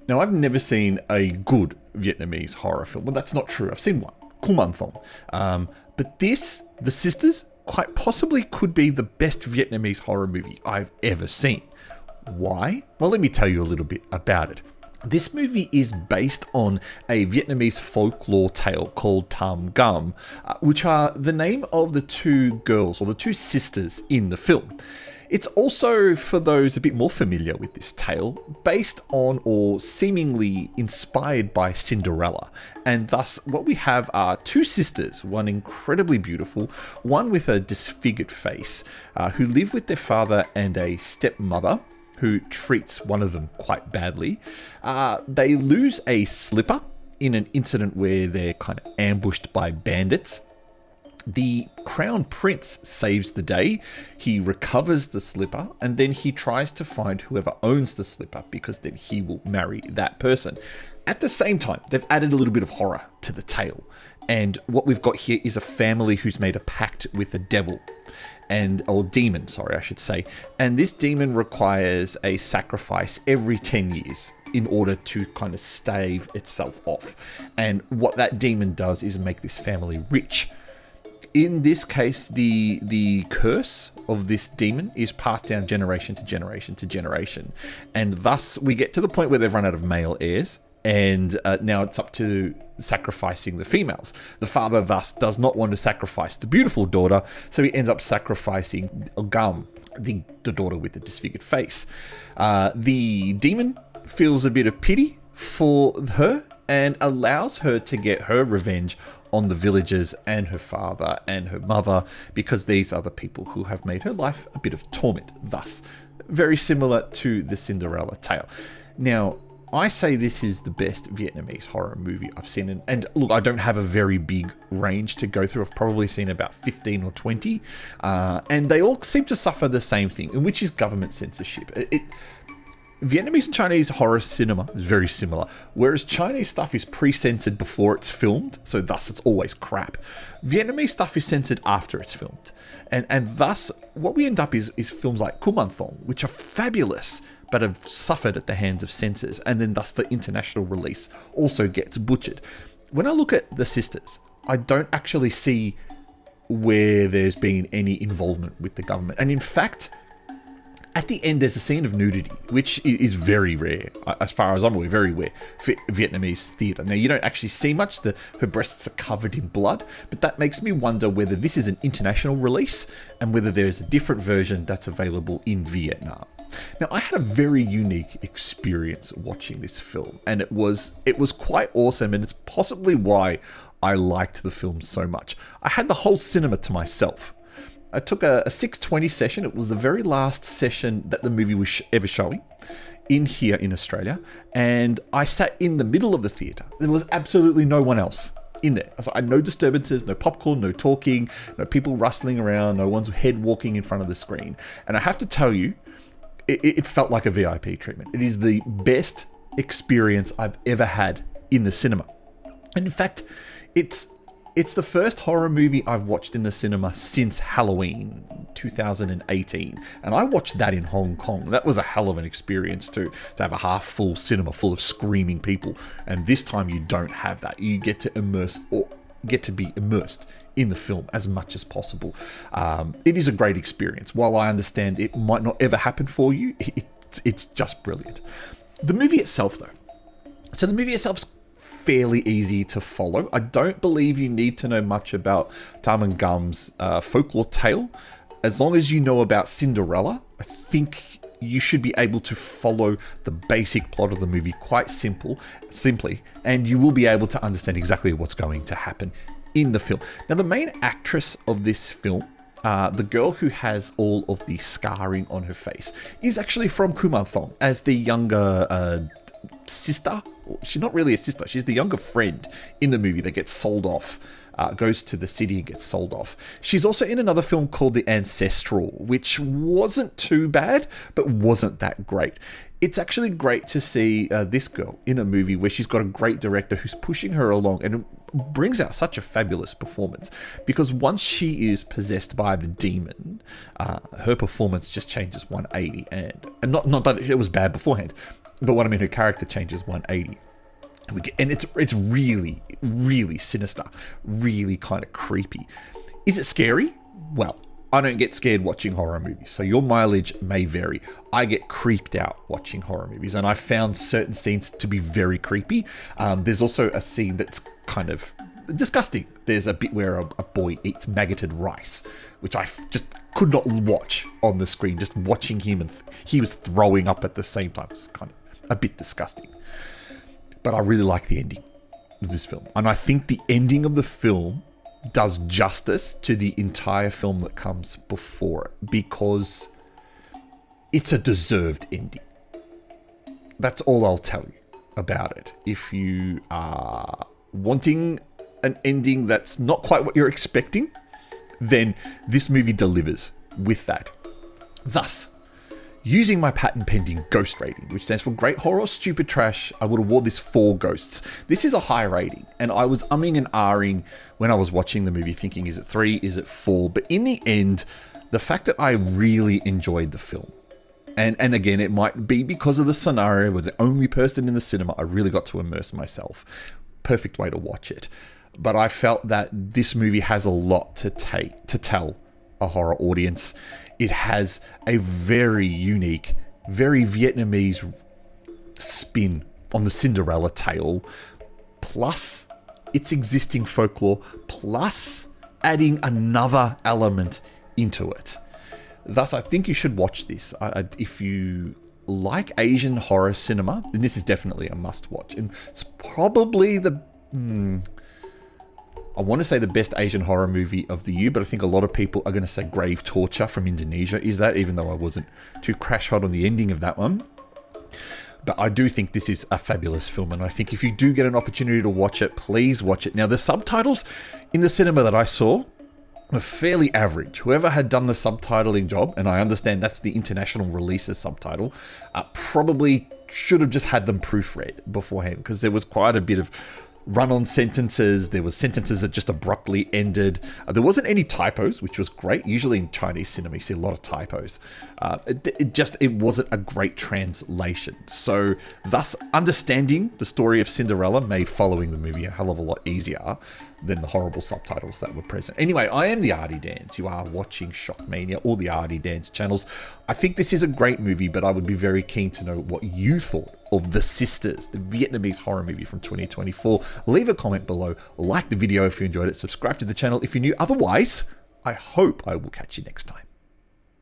Now, I've never seen a good Vietnamese horror film. Well, that's not true. I've seen one, Kuman Thong. But this, The Sisters, quite possibly could be the best Vietnamese horror movie I've ever seen. Why? Well, let me tell you a little bit about it. This movie is based on a Vietnamese folklore tale called Tam Gam, which are the name of the two girls, or the two sisters in the film. It's also, for those a bit more familiar with this tale, based on or seemingly inspired by Cinderella. And thus, what we have are two sisters, one incredibly beautiful, one with a disfigured face, who live with their father and a stepmother who treats one of them quite badly. They lose a slipper in an incident where they're kind of ambushed by bandits. The crown prince saves the day. He recovers the slipper, and then he tries to find whoever owns the slipper, because then he will marry that person. At the same time, they've added a little bit of horror to the tale. And what we've got here is a family who's made a pact with the devil. Or demon, sorry, I should say. And this demon requires a sacrifice every 10 years in order to kind of stave itself off. And what that demon does is make this family rich. In this case, the curse of this demon is passed down generation to generation to generation. And thus, we get to the point where they've run out of male heirs. And now it's up to sacrificing the females. The father thus does not want to sacrifice the beautiful daughter, so he ends up sacrificing Gam, the daughter with the disfigured face. The demon feels a bit of pity for her and allows her to get her revenge on the villagers and her father and her mother, because these are the people who have made her life a bit of torment. Thus, very similar to the Cinderella tale. Now, I say this is the best Vietnamese horror movie I've seen. And look, I don't have a very big range to go through. I've probably seen about 15 or 20. And they all seem to suffer the same thing, which is government censorship. Vietnamese and Chinese horror cinema is very similar, whereas Chinese stuff is pre-censored before it's filmed, so thus it's always crap. Vietnamese stuff is censored after it's filmed. And thus, what we end up is films like Kuman Thong, which are fabulous, but have suffered at the hands of censors, and then thus the international release also gets butchered. When I look at The Sisters, I don't actually see where there's been any involvement with the government. And in fact, at the end, there's a scene of nudity, which is very rare, as far as I'm aware, very rare for Vietnamese theatre. Now, you don't actually see much. Her breasts are covered in blood, but that makes me wonder whether this is an international release and whether there's a different version that's available in Vietnam. Now, I had a very unique experience watching this film, and it was quite awesome, and it's possibly why I liked the film so much. I had the whole cinema to myself. I took a 6:20 session. It was the very last session that the movie was ever showing here in Australia. And I sat in the middle of the theatre. There was absolutely no one else in there. So I had no disturbances, no popcorn, no talking, no people rustling around, no one's head walking in front of the screen. And I have to tell you, it felt like a VIP treatment. It is the best experience I've ever had in the cinema. And in fact, it's the first horror movie I've watched in the cinema since Halloween 2018. And I watched that in Hong Kong. That was a hell of an experience too, to have a half full cinema full of screaming people. And this time you don't have that. You get to be immersed in the film as much as possible. It is a great experience. While I understand it might not ever happen for you, it's just brilliant. The movie itself though. So the movie itself's fairly easy to follow. I don't believe you need to know much about Tam and Gam's folklore tale. As long as you know about Cinderella, I think you should be able to follow the basic plot of the movie quite simply, and you will be able to understand exactly what's going to happen in the film. Now, the main actress of this film, the girl who has all of the scarring on her face, is actually from Kuman Thong as the younger sister. She's not really a sister, she's the younger friend in the movie that gets sold off, goes to the city and gets sold off. She's also in another film called The Ancestral, which wasn't too bad, but wasn't that great. It's actually great to see this girl in a movie where she's got a great director who's pushing her along and brings out such a fabulous performance, because once she is possessed by the demon, her performance just changes 180, and not that it was bad beforehand. But what I mean, her character changes 180. And it's really, really sinister, really kind of creepy. Is it scary? Well, I don't get scared watching horror movies, so your mileage may vary. I get creeped out watching horror movies, and I found certain scenes to be very creepy. There's also a scene that's kind of disgusting. There's a bit where a boy eats maggoted rice, which I just could not watch on the screen. Just watching him, and he was throwing up at the same time. It's kind of a bit disgusting. But I really like the ending of this film. And I think the ending of the film does justice to the entire film that comes before it, because it's a deserved ending. That's all I'll tell you about it. If you are wanting an ending that's not quite what you're expecting, then this movie delivers with that. Thus, using my patent pending ghost rating, which stands for Great Horror or Stupid Trash, I would award this 4 ghosts. This is a high rating, and I was umming and ahhing when I was watching the movie, thinking, is it 3, is it 4? But in the end, the fact that I really enjoyed the film, and again, it might be because of the scenario, I was the only person in the cinema, I really got to immerse myself. Perfect way to watch it. But I felt that this movie has a lot to tell a horror audience. It has a very unique, very Vietnamese spin on the Cinderella tale, plus its existing folklore, plus adding another element into it. Thus, I think you should watch this. If you like Asian horror cinema, then this is definitely a must-watch. And it's probably I want to say the best Asian horror movie of the year, but I think a lot of people are going to say Grave Torture from Indonesia is that, even though I wasn't too crash hot on the ending of that one. But I do think this is a fabulous film, and I think if you do get an opportunity to watch it, please watch it. Now, the subtitles in the cinema that I saw were fairly average. Whoever had done the subtitling job, and I understand that's the international releases subtitle, probably should have just had them proofread beforehand, because there was quite a bit of run-on sentences. There was sentences that just abruptly ended. There wasn't any typos, which was great. Usually in Chinese cinema, you see a lot of typos. It wasn't a great translation. So thus, understanding the story of Cinderella made following the movie a hell of a lot easier than the horrible subtitles that were present. Anyway, I am the Artie Dans. You are watching Shockmania, all the Artie Dans channels. I think this is a great movie, but I would be very keen to know what you thought of The Sisters, the Vietnamese horror movie from 2024. Leave a comment below, like the video if you enjoyed it, subscribe to the channel if you're new. Otherwise, I hope I will catch you next time.